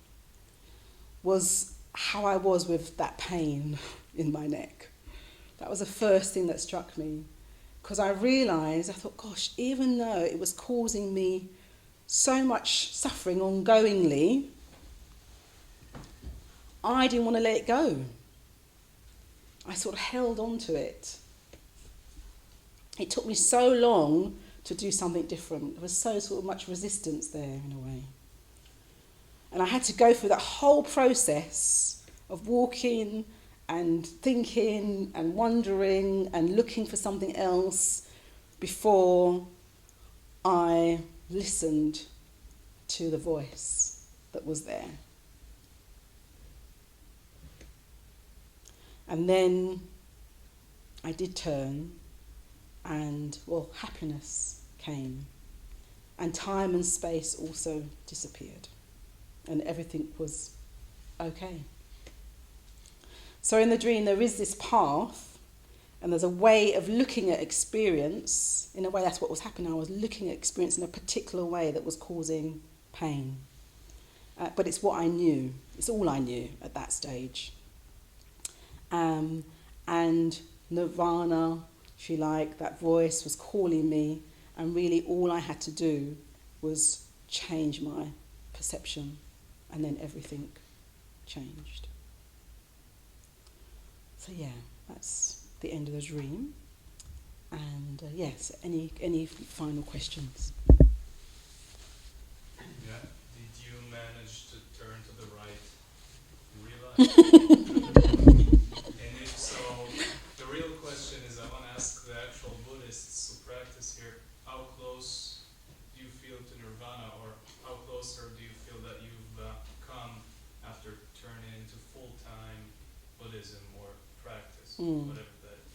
was how I was with that pain in my neck. That was the first thing that struck me. Because I realised, I thought, gosh, even though it was causing me so much suffering ongoingly, I didn't want to let it go. I sort of held on to it. It took me so long to do something different. There was so sort of much resistance there in a way. And I had to go through that whole process of walking and thinking and wondering and looking for something else before I listened to the voice that was there. And then I did turn, and, well, happiness came. And time and space also disappeared. And everything was okay. So in the dream, there is this path, and there's a way of looking at experience. In a way, that's what was happening. I was looking at experience in a particular way that was causing pain. But it's what I knew. It's all I knew at that stage. And Nirvana, if you like, that voice was calling me, and really all I had to do was change my perception, and then everything changed. So yeah, that's the end of the dream. And yes, any final questions? Yeah, did you manage to turn to the right and realize? And if so, the real question is, I want to ask the actual Buddhists who practice here, how close do you feel to Nirvana, or how closer do you feel that you've come after turning into full-time Buddhism or practice, whatever that is?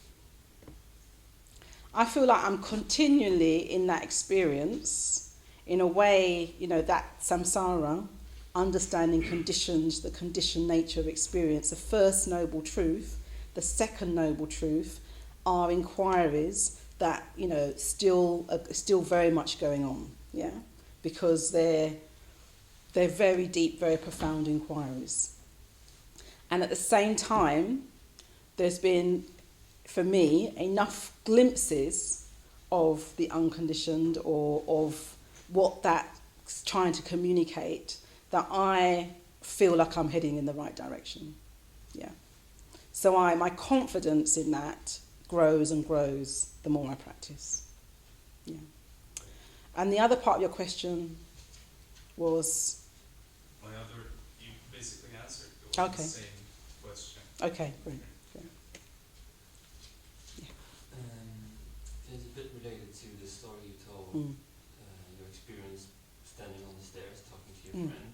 I feel like I'm continually in that experience, in a way, you know, that samsara, understanding conditions, the conditioned nature of experience. The first noble truth, the second noble truth are inquiries that, you know, still very much going on, yeah, because they're very deep, very profound inquiries. And at the same time, there's been, for me, enough glimpses of the unconditioned or of what that's trying to communicate that I feel like I'm heading in the right direction. Yeah. So my confidence in that grows and grows the more I practice. Yeah. And the other part of your question was? You basically answered Okay. the same question. Okay, great. It's a bit related to the story you told, your experience standing on the stairs talking to your friend,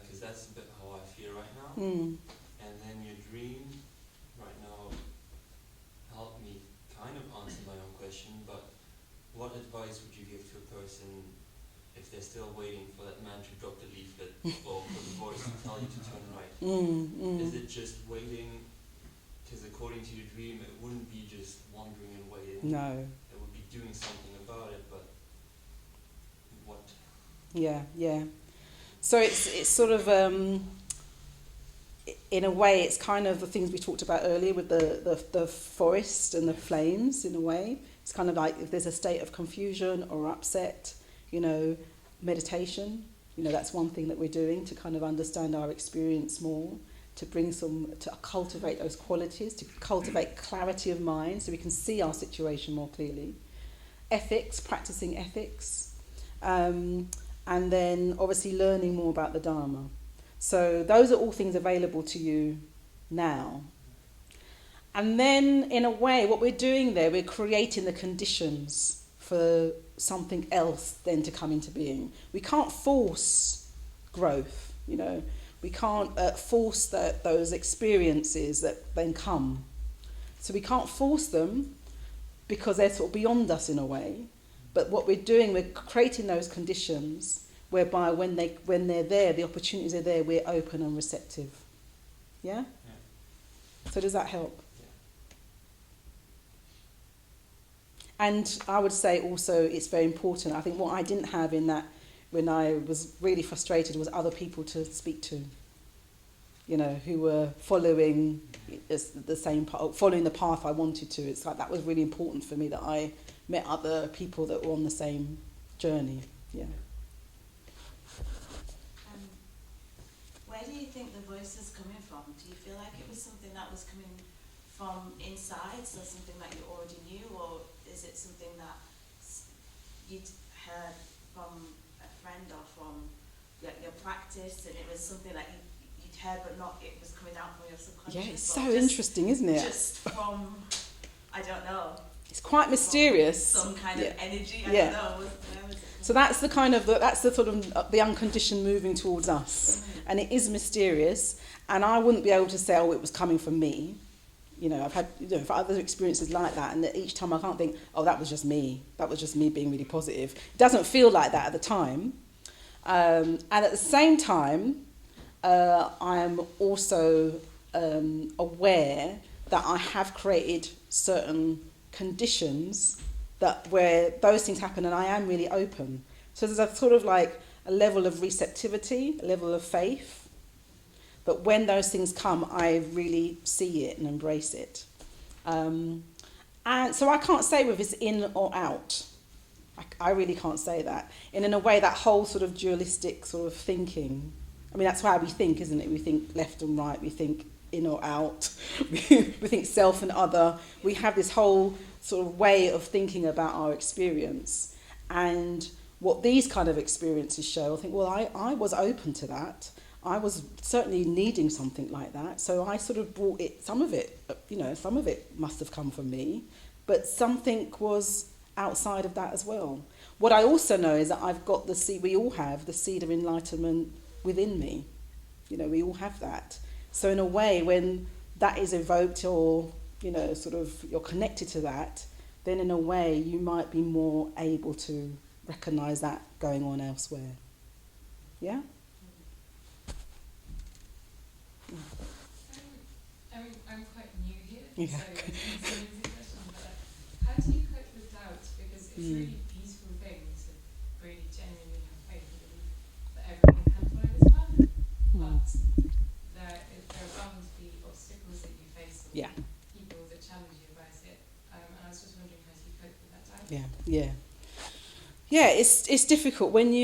because that's a bit how I feel right now. And then your dream right now helped me kind of answer my own question, but what advice would you give to a person if they're still waiting for that man to drop the leaflet or for the voice to tell you to turn right? Is it just waiting? Because according to your dream, it wouldn't be just wandering and waiting. No. It would be doing something about it, but what? Yeah. So it's sort of, in a way, it's kind of the things we talked about earlier with the forest and the flames, in a way. It's kind of like if there's a state of confusion or upset, you know, meditation, you know, that's one thing that we're doing to kind of understand our experience more, to cultivate those qualities, to cultivate clarity of mind so we can see our situation more clearly. Ethics, practicing ethics, and then obviously learning more about the Dharma. So those are all things available to you now. And then in a way, what we're doing there, we're creating the conditions for something else then to come into being. We can't force growth, you know. We can't force those experiences that then come. So we can't force them because they're sort of beyond us in a way. But what we're doing, we're creating those conditions whereby when they're there, the opportunities are there, we're open and receptive. Yeah? So does that help? Yeah. And I would say also it's very important. I think what I didn't have in that when I was really frustrated was other people to speak to, you know, who were following following the path I wanted to. It's like that was really important for me that I met other people that were on the same journey. Yeah. Where do you think the voice is coming from? Do you feel like it was something that was coming from inside, so something that you already knew, or is it something that you'd heard from a friend or from your practice, and it was something that you'd heard but not, it was coming out from your subconscious? Yeah, it's so interesting, isn't it? Just from, I don't know. It's quite mysterious. Some kind of energy, I don't know. Where was it? So that's the kind of, that's the sort of the unconditioned moving towards us. And it is mysterious. And I wouldn't be able to say, oh, it was coming from me. You know, I've had other experiences like that. And that each time I can't think, oh, that was just me. That was just me being really positive. It doesn't feel like that at the time. And at the same time, I'm also aware that I have created certain conditions that where those things happen and I am really open. So there's a sort of like a level of receptivity, a level of faith. But when those things come, I really see it and embrace it. And so I can't say whether it's in or out. I really can't say that. And in a way, that whole sort of dualistic sort of thinking, I mean, that's how we think, isn't it? We think left and right, we think in or out, we think self and other. We have this whole sort of way of thinking about our experience. And what these kind of experiences show, I think, well, I was open to that. I was certainly needing something like that. So I sort of brought it, some of it must have come from me, but something was outside of that as well. What I also know is that I've got the seed, we all have the seed of enlightenment within me. You know, we all have that. So in a way, when that is evoked or, you know, sort of you're connected to that, then in a way you might be more able to recognise that going on elsewhere. Yeah? I'm quite new here, Yeah. so it's an easy question, but how do you cope with doubt? Because it's a really beautiful thing to really genuinely have faith and believe that everything can follow this path, but there are bound to be obstacles that you face or Yeah. people that challenge you about it. And I was just wondering how do you cope with that doubt? Yeah, it's difficult when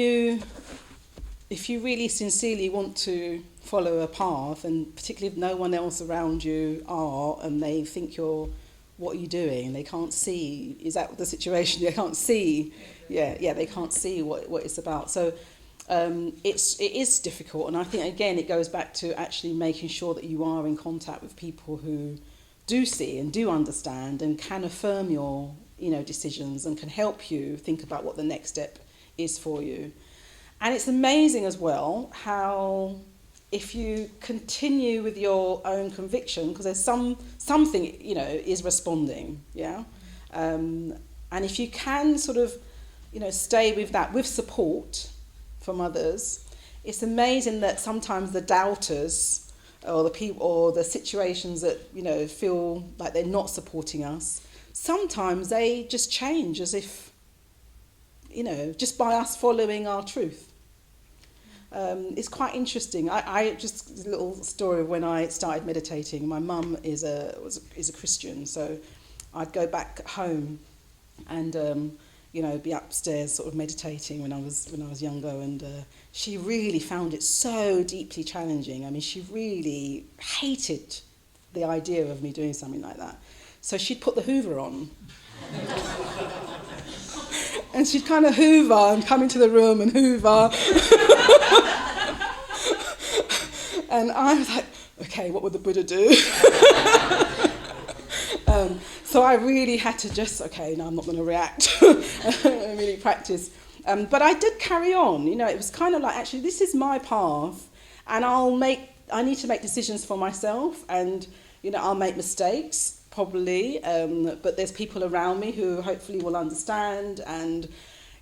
if you really sincerely want to follow a path, and particularly if no one else around you are, and they think what are you doing? They can't see. Is that the situation? They can't see. Yeah, they can't see what it's about. So it is difficult, and I think again it goes back to actually making sure that you are in contact with people who do see and do understand and can affirm your decisions and can help you think about what the next step is for you. And it's amazing as well how if you continue with your own conviction, because there's something is responding, and if you can sort of stay with that with support from others, it's amazing that sometimes the doubters or the people or the situations that feel like they're not supporting us, sometimes they just change as if just by us following our truth. It's quite interesting. I just a little story of when I started meditating. My mum is a Christian, so I'd go back home and be upstairs sort of meditating when I was younger, and she really found it so deeply challenging. I mean, she really hated the idea of me doing something like that. So she'd put the Hoover on. And she'd kind of hoover and come into the room and hoover. And I was like, okay, what would the Buddha do? So I really had to just, no, I'm not going to react. I really practice. But I did carry on. It was kind of like, actually, this is my path, and I need to make decisions for myself, and, I'll make mistakes. Probably, but there's people around me who hopefully will understand, and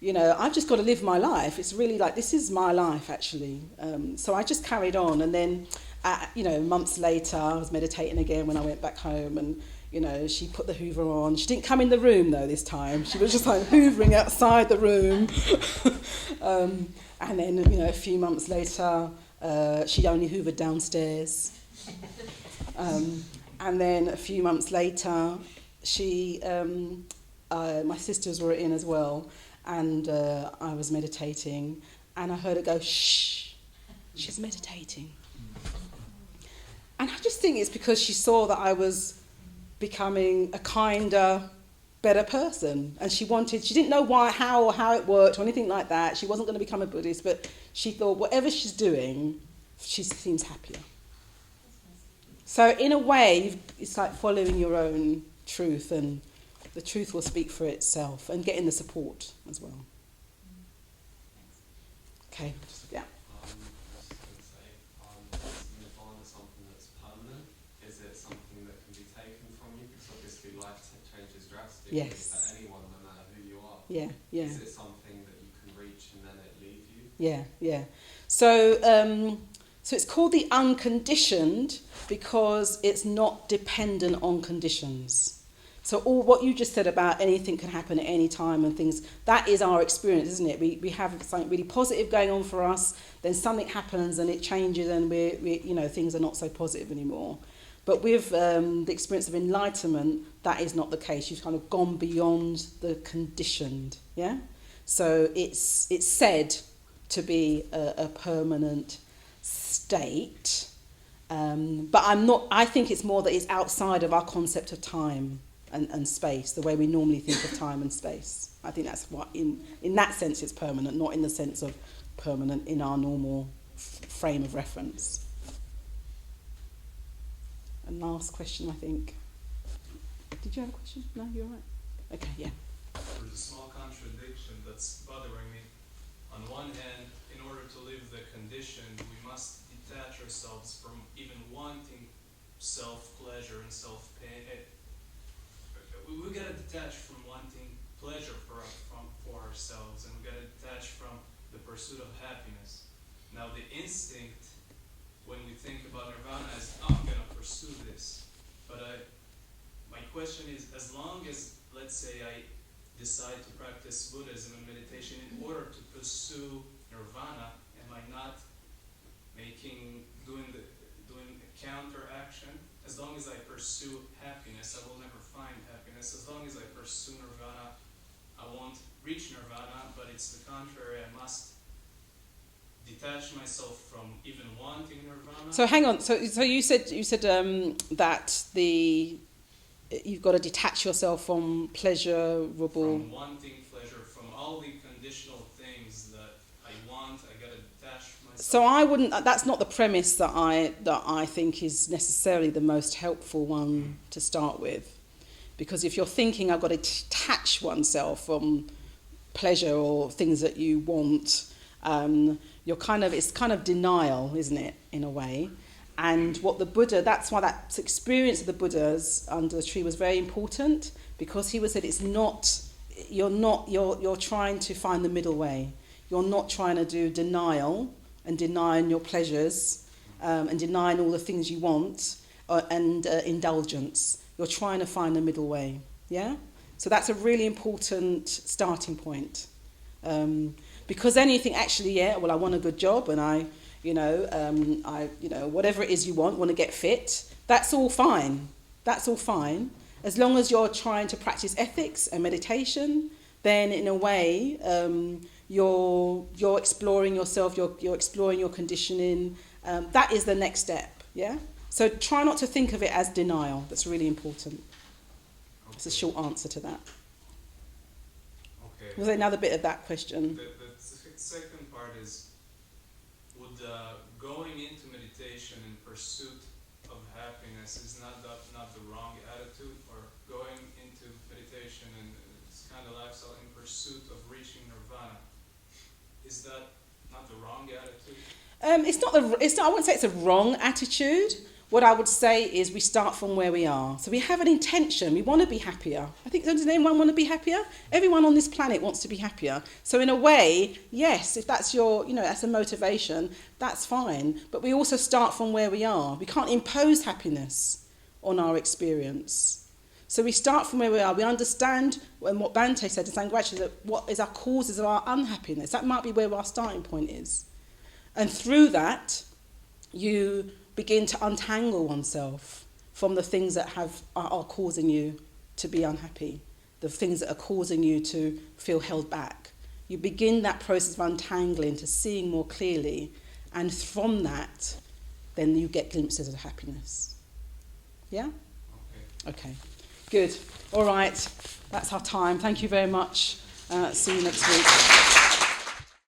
I've just got to live my life. It's really like, this is my life actually. So I just carried on, and then months later I was meditating again when I went back home, and she put the Hoover on. She didn't come in the room though this time. She was just like hoovering outside the room. And then a few months later she only hoovered downstairs. And then a few months later, my sisters were in as well, and I was meditating, and I heard her go, shh, she's meditating. And I just think it's because she saw that I was becoming a kinder, better person, and she didn't know how it worked or anything like that. She wasn't going to become a Buddhist, but she thought whatever she's doing, she seems happier. So in a way, it's like following your own truth, and the truth will speak for itself, and getting the support as well. Okay, yeah. I was going to say, is Nirvana something that's permanent? Is it something that can be taken from you? Because obviously life changes drastically for anyone, no matter who you are. Yeah. Is it something that you can reach and then it leave you? Yeah. So it's called the unconditioned because it's not dependent on conditions. So all what you just said about anything can happen at any time and things, that is our experience, isn't it? We have something really positive going on for us, then something happens and it changes, and we things are not so positive anymore. But with the experience of enlightenment, that is not the case. You've kind of gone beyond the conditioned, yeah? So it's said to be a permanent state, but I think it's more that it's outside of our concept of time and space, the way we normally think of time and space. I think that's what, in that sense, it's permanent, not in the sense of permanent in our normal frame of reference. And last question, I think. Did you have a question? No, you're all right. Okay, yeah. There's a small contradiction that's bothering me. On one hand, in order to live the conditioned, we must detach ourselves from even wanting self-pleasure and self-pain. We gotta detach from wanting pleasure for ourselves, and we gotta detach from the pursuit of happiness. Now, the instinct when we think about nirvana as, oh, I'm going to pursue this. But my question is, as long as, let's say, I decide to practice Buddhism and meditation in order to pursue nirvana, am I not doing a counteraction? As long as I pursue happiness, I will never find happiness. As long as I pursue nirvana, I won't reach nirvana, but it's the contrary. I must detach myself from even wanting nirvana. So hang on. So you said that you've got to detach yourself from pleasurable. From wanting pleasure, from all the conditional things that I want, I got to detach myself. So I wouldn't. That's not the premise that I think is necessarily the most helpful one to start with, because if you're thinking I've got to detach oneself from pleasure or things that you want, it's kind of denial, isn't it, in a way? And what the Buddha, that's why that experience of the Buddhas under the tree was very important, because he said it's not, you're trying to find the middle way. You're not trying to do denial and denying your pleasures and denying all the things you want and indulgence. You're trying to find the middle way, yeah? So that's a really important starting point. Because anything actually, I want a good job and whatever it is you want to get fit, that's all fine. That's all fine. As long as you're trying to practice ethics and meditation, then in a way, you're exploring yourself, you're exploring your conditioning. That is the next step, yeah? So try not to think of it as denial. That's really important. It's a short answer to that. Okay. Was there another bit of that question? The second part is, would going into meditation in pursuit of happiness is not the wrong attitude, or going into meditation and this kind of lifestyle in pursuit of reaching nirvana, is that not the wrong attitude? I wouldn't say it's a wrong attitude. What I would say is we start from where we are. So we have an intention. We want to be happier. I think, does anyone want to be happier? Everyone on this planet wants to be happier. So in a way, yes, if that's that's a motivation, that's fine. But we also start from where we are. We can't impose happiness on our experience. So we start from where we are. We understand what Bhante said to Sangharakshita, that what is our causes of our unhappiness. That might be where our starting point is. And through that, you begin to untangle oneself from the things that are causing you to be unhappy, the things that are causing you to feel held back. You begin that process of untangling, to seeing more clearly, and from that, then you get glimpses of happiness. Yeah? Okay. Good. All right. That's our time. Thank you very much. See you next week.